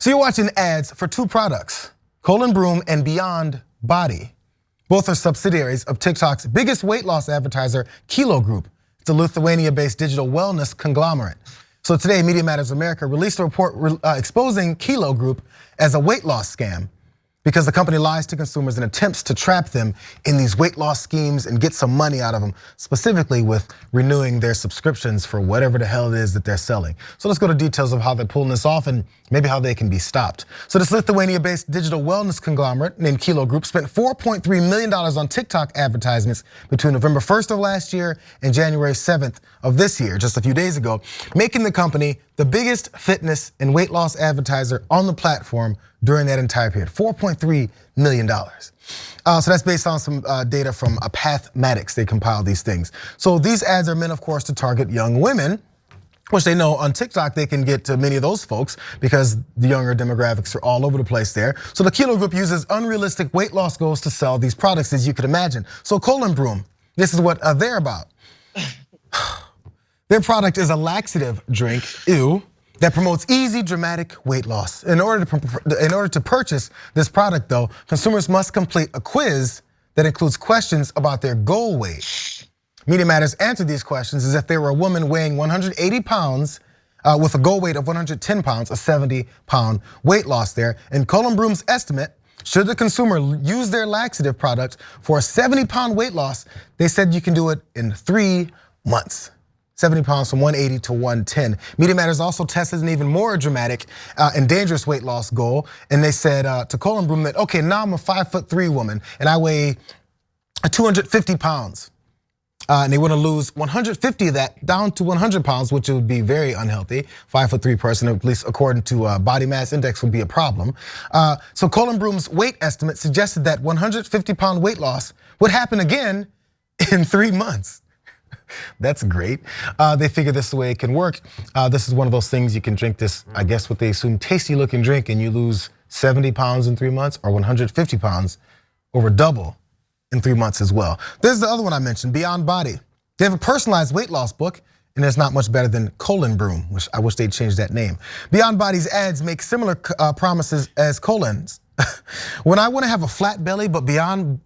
So you're watching ads for two products, Broom and Beyond Body. Both are subsidiaries of TikTok's biggest weight loss advertiser, Kilo Group. It's a Lithuania-based digital wellness conglomerate. So today, Media Matters America released a report exposing Kilo Group as a weight loss scam because the company lies to consumers in attempts to trap them in these weight loss schemes and get some money out of them, specifically with renewing their subscriptions for whatever the hell it is that they're selling. So let's go to details of how they're pulling this off and maybe how they can be stopped. So this Lithuania-based digital wellness conglomerate named Kilo Group spent $4.3 million on TikTok advertisements between November 1st of last year and January 7th of this year, just a few days ago, making the company the biggest fitness and weight loss advertiser on the platform during that entire period, $4.3 million. So that's based on some data from Pathmatics. They compiled these things. So these ads are meant, of course, to target young women, which they know on TikTok they can get to many of those folks because the younger demographics are all over the place there. So the Kilo Group uses unrealistic weight loss goals to sell these products, as you could imagine. So Broom, this is what they're about. Their product is a laxative drink, that promotes easy, dramatic weight loss. In order to purchase this product, though, consumers must complete a quiz that includes questions about their goal weight. Media Matters answered these questions as if they were a woman weighing 180 pounds with a goal weight of 110 pounds, a 70-pound weight loss there. And Broom's estimate, should the consumer use their laxative product for a 70-pound weight loss, they said you can do it in 3 months. 70 pounds from 180 to 110. Media Matters also tested an even more dramatic and dangerous weight loss goal. And they said to Broom that, okay, now I'm a 5'3" woman and I weigh 250 pounds. And they want to lose 150 of that down to 100 pounds, which would be very unhealthy. 5'3" person, at least according to body mass index, would be a problem. So Broom's weight estimate suggested that 150-pound weight loss would happen again in 3 months. That's great. They figure this is the way it can work. This is one of those things you can drink this, I guess what they assume, tasty looking drink and you lose 70 pounds in 3 months or 150 pounds over double in 3 months as well. There's the other one I mentioned, Beyond Body. They have a personalized weight loss book and it's not much better than Broom, which I wish they'd change that name. Beyond Body's ads make similar promises as Colon's. When I want to have a flat belly, but Beyond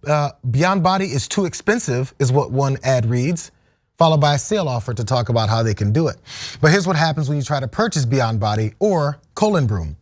Body is too expensive, is what one ad reads, followed by a sale offer to talk about how they can do it. But here's what happens when you try to purchase Beyond Body or Broom.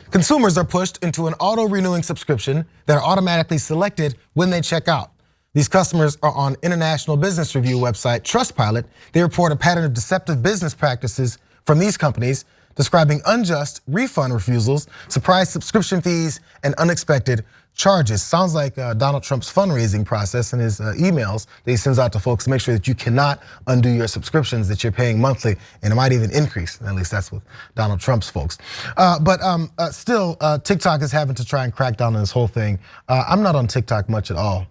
Consumers are pushed into an auto-renewing subscription that are automatically selected when they check out. These customers are on international business review website Trustpilot. They report a pattern of deceptive business practices from these companies, describing unjust refund refusals, surprise subscription fees, and unexpected charges. Sounds like Donald Trump's fundraising process and his emails that he sends out to folks to make sure that you cannot undo your subscriptions that you're paying monthly, and it might even increase. At least that's with Donald Trump's folks. But still, TikTok is having to try and crack down on this whole thing. I'm not on TikTok much at all.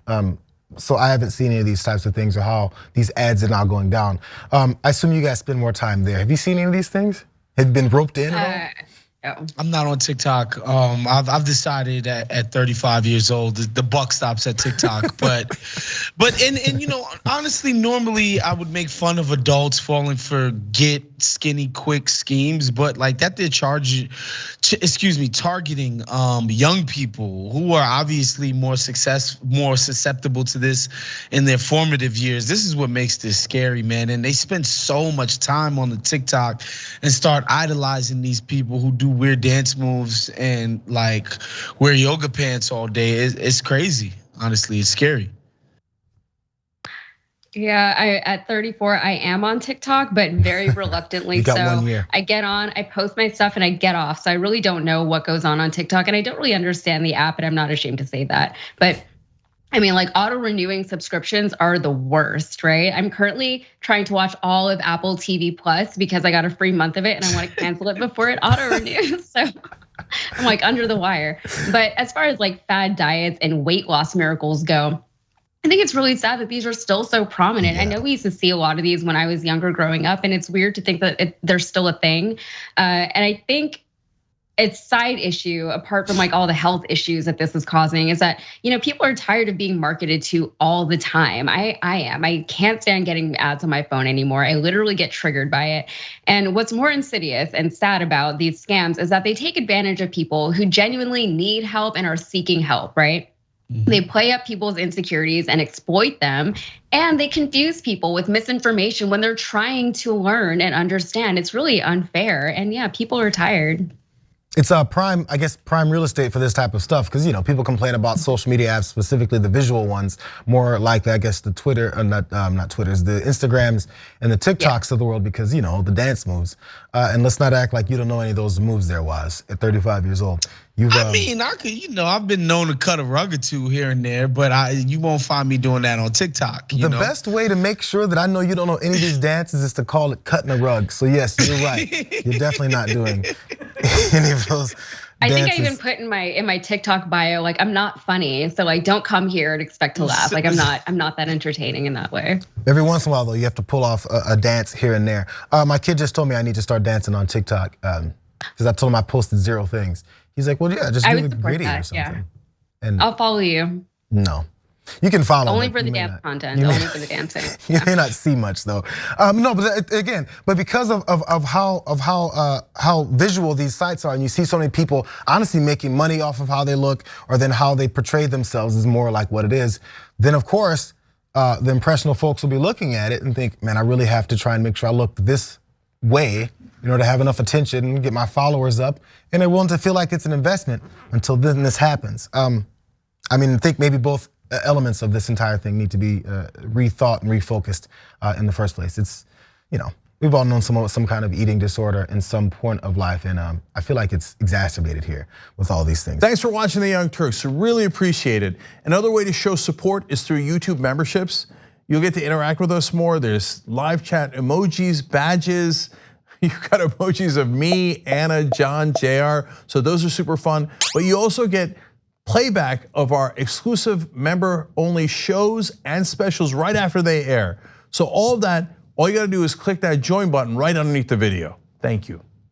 So I haven't seen any of these types of things or how these ads are now going down. I assume you guys spend more time there. Have you seen any of these things? Have you been roped in at all? I'm not on TikTok. I've decided at 35 years old the buck stops at TikTok. but you know, honestly, normally I would make fun of adults falling for get skinny quick schemes, but like that they're targeting young people who are obviously more susceptible to this in their formative years. This is what makes this scary, man. And they spend so much time on the TikTok and start idolizing these people who do weird dance moves and like wear yoga pants all day. It's crazy. Honestly, it's scary. Yeah, at 34, I am on TikTok, but very reluctantly. So 1 year. I get on, I post my stuff, and I get off. So I really don't know what goes on TikTok, and I don't really understand the app, and I'm not ashamed to say that. But I mean, like auto-renewing subscriptions are the worst, right? I'm currently trying to watch all of Apple TV Plus because I got a free month of it, and I want to cancel it before it auto-renews. So I'm like under the wire. But as far as like fad diets and weight loss miracles go, I think it's really sad that these are still so prominent. Yeah. I know we used to see a lot of these when I was younger growing up, and it's weird to think that they're still a thing. And I think its side issue, apart from like all the health issues that this is causing, is that people are tired of being marketed to all the time. I am. I can't stand getting ads on my phone anymore. I literally get triggered by it. And what's more insidious and sad about these scams is that they take advantage of people who genuinely need help and are seeking help, right? They play up people's insecurities and exploit them, and they confuse people with misinformation when they're trying to learn and understand. It's really unfair, and yeah, people are tired. It's prime real estate for this type of stuff, because people complain about social media apps, specifically the visual ones, more like the Twitter, not Twitters, the Instagrams and the TikToks of the world, because the dance moves. And let's not act like you don't know any of those moves there, Waz, at 35 years old. I've been known to cut a rug or two here and there, but you won't find me doing that on TikTok. The best way to make sure that I know you don't know any of these dances is to call it cutting a rug. So yes, you're right. You're definitely not doing any of those dances. I think I even put in my TikTok bio, like, I'm not funny, so like don't come here and expect to laugh. Like I'm not that entertaining in that way. Every once in a while though, you have to pull off a dance here and there. My kid just told me I need to start dancing on TikTok because I told him I posted 0 things. He's like, well, yeah, just do it gritty or something. Yeah. And I'll follow you. No. You can follow only for the dance content, only for the dancing. You may not see much though. No, but again, because of how visual these sites are, and you see so many people honestly making money off of how they look, or then how they portray themselves is more like what it is. Then of course, the impressionable folks will be looking at it and think, man, I really have to try and make sure I look this way in order to have enough attention and get my followers up, and they're willing to feel like it's an investment until then this happens. I think maybe both elements of this entire thing need to be rethought and refocused in the first place. It's, we've all known some kind of eating disorder in some point of life, and I feel like it's exacerbated here with all these things. Thanks for watching The Young Turks, really appreciate it. Another way to show support is through YouTube memberships. You'll get to interact with us more. There's live chat emojis, badges. You've got emojis of me, Anna, John, JR, so those are super fun. But you also get playback of our exclusive member-only shows and specials right after they air. So all of that, all you gotta do is click that join button right underneath the video. Thank you.